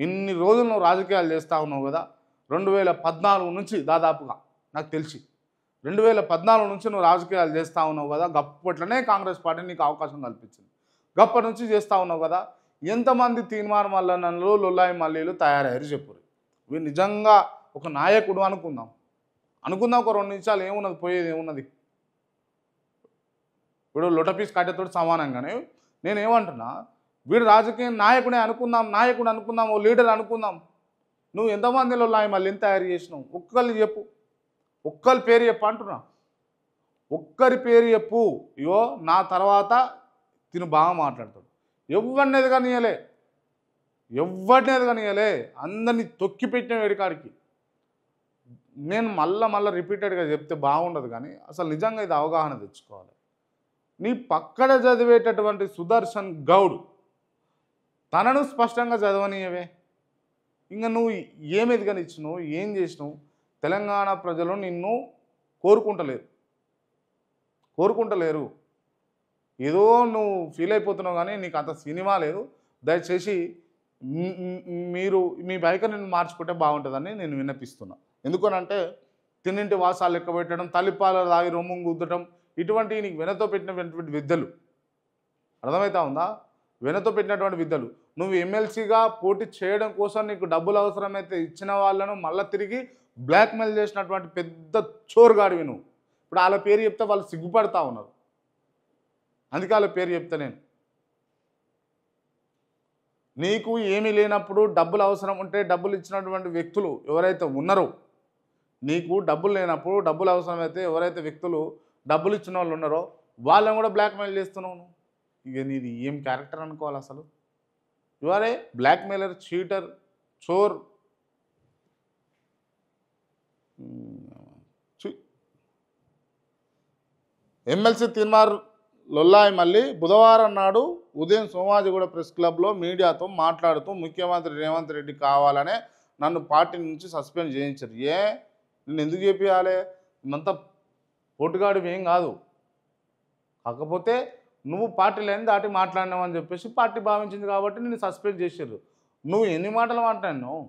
ఇన్ని రోజులు నువ్వు రాజకీయాలు చేస్తూ ఉన్నావు కదా, 2014 నుంచి దాదాపుగా నాకు తెలిసి 2014 నుంచి నువ్వు రాజకీయాలు చేస్తూ ఉన్నావు కదా, గప్పట్లోనే కాంగ్రెస్ పార్టీ నీకు అవకాశం కల్పించింది. గప్పటి నుంచి చేస్తూ ఉన్నావు కదా, ఎంతమంది తీన్మార్ మల్లన్నలు లొల్లాయి మల్లీలు తయారయ్యారు చెప్పురు. వీడు నిజంగా ఒక నాయకుడు అనుకుందాం ఒక 2 నిమిషాలు ఏమున్నది, పోయేది ఏమున్నది. ఇప్పుడు లొటపీస్ కట్టెతోటి సమానంగానే నేనేమంటున్నా, వీడు రాజకీయ నాయకుడే అనుకుందాం, నాయకుడు అనుకుందాం, ఓ లీడర్ అనుకుందాం. నువ్వు ఎంతమందిలో మళ్ళీ తయారు చేసినావు? ఒక్కళ్ళు చెప్పు, ఒక్కరి పేరు చెప్పు అంటున్నా. ఒక్కరి పేరు చెప్పు. ఇగో నా తర్వాత తిను బాగా మాట్లాడతాడు. ఎవరిని ఎదగనియలే, అందరినీ తొక్కిపెట్టిన వేడికాడికి. నేను మళ్ళీ రిపీటెడ్గా చెప్తే బాగుండదు, కానీ అసలు నిజంగా ఇది అవగాహన తెచ్చుకోవాలి. నీ పక్కన చదివేటటువంటి సుదర్శన్ గౌడ్ తనను స్పష్టంగా చదవనీయవే. ఇంకా నువ్వు ఏమి ఎదగనిచ్చినావు, ఏం చేసినావు? తెలంగాణ ప్రజలు నిన్ను కోరుకుంటలేరు. ఏదో నువ్వు ఫీల్ అయిపోతున్నావు, కానీ నీకు అంత సినిమా లేదు. దయచేసి మీరు మీ వైఖరిని మార్చుకుంటే బాగుంటుందని నేను విన్నపిస్తున్నా. ఎందుకనంటే తిన్నింటి వాసాలు లెక్క పెట్టడం, తల్లిపాల తాగి రొమ్ము గుద్దటం, ఇటువంటివి నీకు వెనతో పెట్టినటువంటి విద్యలు. అర్థమవుతా ఉందా? వెనతో పెట్టినటువంటి విద్యలు. నువ్వు ఎమ్మెల్సీగా పోటీ చేయడం కోసం నీకు డబ్బులు అవసరమైతే ఇచ్చిన వాళ్ళను మళ్ళీ తిరిగి బ్లాక్మెయిల్ చేసినటువంటి పెద్ద చోరుగాడివి నువ్వు. ఇప్పుడు వాళ్ళ పేరు చెప్తే వాళ్ళు సిగ్గుపడతా ఉన్నారు. అందుకే వాళ్ళ పేరు చెప్తా నేను. నీకు ఏమీ లేనప్పుడు డబ్బులు అవసరం ఉంటే డబ్బులు ఇచ్చినటువంటి వ్యక్తులు ఎవరైతే ఉన్నారో, నీకు డబ్బులు లేనప్పుడు డబ్బులు అవసరమైతే ఎవరైతే వ్యక్తులు డబ్బులు ఇచ్చిన వాళ్ళు ఉన్నారో వాళ్ళని కూడా బ్లాక్మెయిల్ చేస్తున్నావు. ఇక నీది ఏం క్యారెక్టర్ అనుకోవాలి అసలు? You are a blackmailer, cheater, చోర్. ఎమ్మెల్సీ తీన్మార్ లొల్లాయి మళ్ళీ బుధవారం నాడు ఉదయం సోమాజిగూడ ప్రెస్ క్లబ్లో మీడియాతో మాట్లాడుతూ ముఖ్యమంత్రి రేవంత్ రెడ్డి కావాలనే నన్ను పార్టీ నుంచి సస్పెండ్ చేయించారు. నేను ఎందుకు చేపియాలి? ఇదంతా పోటుగాడివి ఏం కాదు. కాకపోతే నువ్వు పార్టీ లేని దాటి మాట్లాడినావు అని చెప్పేసి పార్టీ భావించింది కాబట్టి నేను సస్పెండ్ చేశారు. నువ్వు ఎన్ని మాటలు మాట్లాడినావు?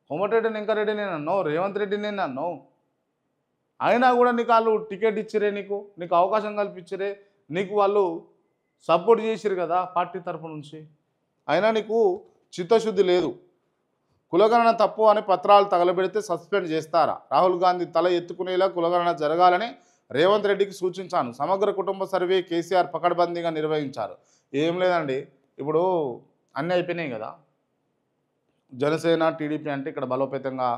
కోమటిరెడ్డి వెంకరెడ్డి నేను అన్నావు, రేవంత్ రెడ్డి నేను అన్నావు. అయినా కూడా నీకు వాళ్ళు టికెట్ ఇచ్చిరే, నీకు అవకాశం కల్పించరే, నీకు వాళ్ళు సపోర్ట్ చేసిరు కదా పార్టీ తరఫు నుంచి. అయినా నీకు చిత్తశుద్ధి లేదు. కులగణన తప్పు అని పత్రాలు తగలబెడితే సస్పెండ్ చేస్తారా? రాహుల్ గాంధీ తల ఎత్తుకునేలా కులగణన జరగాలని రేవంత్ రెడ్డికి సూచించాను. సమగ్ర కుటుంబ సర్వే కేసీఆర్ పకడ్బందీగా నిర్వహించారు. ఏం లేదండి, ఇప్పుడు అన్నీ అయిపోయినాయి కదా. జనసేన టీడీపీ అంటే ఇక్కడ బలోపేతంగా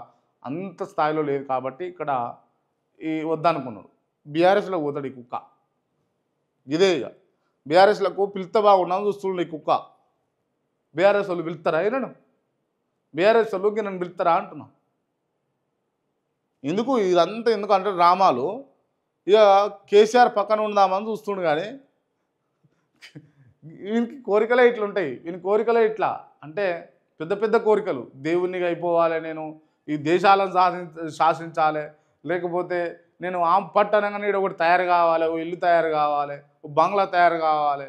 అంత స్థాయిలో లేదు కాబట్టి ఇక్కడ ఈ వద్దనుకున్నాడు. బీఆర్ఎస్లో పోతాడు ఈ కుక్క. ఇదే ఇక బీఆర్ఎస్లకు పిలుత బాగున్నాను చూస్తుండే ఈ కుక్క. బీఆర్ఎస్ వాళ్ళు పిలుస్తారా? అయినాను బీఆర్ఎస్ వాళ్ళకి నన్ను పిలుస్తారా అంటున్నా. ఎందుకు ఇదంతా? ఎందుకంటే డ్రామాలు. ఇక కేసీఆర్ పక్కన ఉందామని చూస్తుండు, కానీ వీనికి కోరికలే ఇట్లుంటాయి. వీని కోరికలే ఇట్లా అంటే పెద్ద పెద్ద కోరికలు. దేవునిగా అయిపోవాలి, నేను ఈ దేశాలను శాసించాలి, లేకపోతే నేను ఆమె పట్టనంగానే ఒకటి తయారు కావాలి, ఓ ఇల్లు తయారు కావాలి, ఓ బంగ్లా తయారు కావాలి,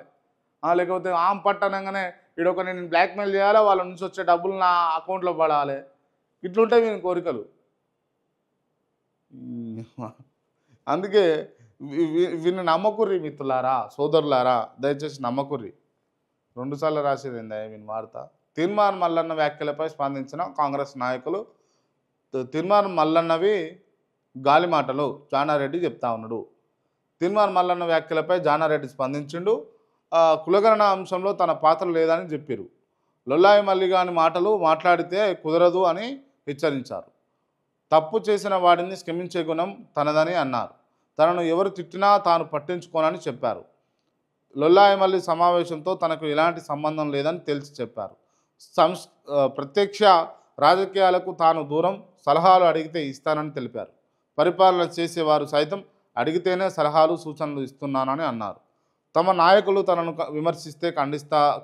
లేకపోతే ఆమె పట్టనంగానే ఈడొక నేను బ్లాక్మెయిల్ చేయాలి, వాళ్ళ నుంచి వచ్చే డబ్బులు నా అకౌంట్లో పడాలి. ఇట్లుంటాయి వీని కోరికలు. అందుకే వీరిని నమ్మకుర్రి మిత్రులారా, సోదరులారా, దయచేసి నమ్మకుర్రి. 2 సార్లు రాసేది ఏందా వీని వార్త. తీన్మార్ మల్లన్న వ్యాఖ్యలపై స్పందించిన కాంగ్రెస్ నాయకులు. తీన్మార్ మల్లన్నవి గాలి మాటలు జానారెడ్డి చెప్తా ఉన్నాడు. తీన్మార్ మల్లన్న వ్యాఖ్యలపై జానారెడ్డి స్పందించిండు. కులగణన అంశంలో తన పాత్ర లేదని చెప్పారు. లొల్లాయి మల్లిగాని మాటలు మాట్లాడితే కుదరదు అని హెచ్చరించారు. తప్పు చేసిన వాడిని క్షమించే గుణం తనదని అన్నారు. తనను ఎవరు తిట్టినా తాను పట్టించుకోనని చెప్పారు. లొల్లాయి మల్లి సమావేశంతో తనకు ఎలాంటి సంబంధం లేదని తేల్చి చెప్పారు. ప్రత్యక్ష రాజకీయాలకు తాను దూరం, సలహాలు అడిగితే ఇస్తానని తెలిపారు. పరిపాలన చేసేవారు సైతం అడిగితేనే సలహాలు సూచనలు ఇస్తున్నానని అన్నారు. తమ నాయకులు తనను విమర్శిస్తే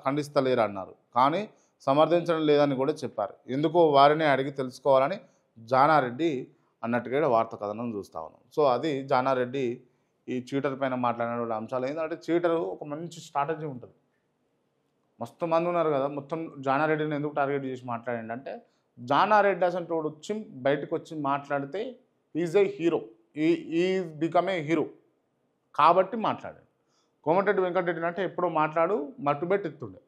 ఖండిస్తలేరు అన్నారు, కానీ సమర్థించడం లేదని కూడా చెప్పారు. ఎందుకో వారిని అడిగి తెలుసుకోవాలని జానారెడ్డి అన్నట్టుగా వార్త కథనం చూస్తూ ఉన్నాం. సో అది జానారెడ్డి ఈ చీటర్ పైన మాట్లాడిన అంశాలు. ఏంటంటే చీటరు ఒక మంచి స్ట్రాటజీ ఉంటుంది. మస్తు మంది ఉన్నారు కదా, మొత్తం జానారెడ్డిని ఎందుకు టార్గెట్ చేసి మాట్లాడండి అంటే, జానారెడ్డి అసలు వాడు వచ్చి బయటకు వచ్చి మాట్లాడితే ఈజ్ ఏ హీరో, ఈ బికమ్ ఏ హీరో కాబట్టి మాట్లాడాడు. కోమటిరెడ్డి వెంకటరెడ్డి అంటే ఎప్పుడో మాట్లాడు మట్టుబెట్టి ఎత్తుండే,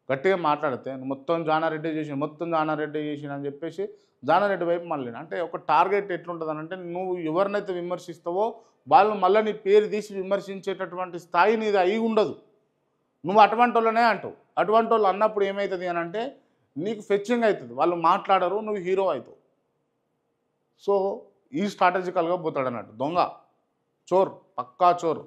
గట్టిగా మాట్లాడితే మొత్తం జానారెడ్డి చేసి మొత్తం జానారెడ్డి చేసిన అని చెప్పేసి జానారెడ్డి వైపు మళ్ళీ అంటే ఒక టార్గెట్ ఎట్లుంటుంది అంటే, నువ్వు ఎవరినైతే విమర్శిస్తావో వాళ్ళు మళ్ళీ నీ పేరు తీసి విమర్శించేటటువంటి స్థాయి నీది అయి ఉండదు. నువ్వు అటువంటి వాళ్ళనే అంటావు. అటువంటి వాళ్ళు అన్నప్పుడు ఏమవుతుంది అని అంటే నీకు ఫెచ్చింగ్ అవుతుంది, వాళ్ళు మాట్లాడరు, నువ్వు హీరో అవుతావు. సో ఈ స్ట్రాటజికల్గా పోతాడు అన్నట్టు, దొంగ, చోర్, పక్కా చోర్.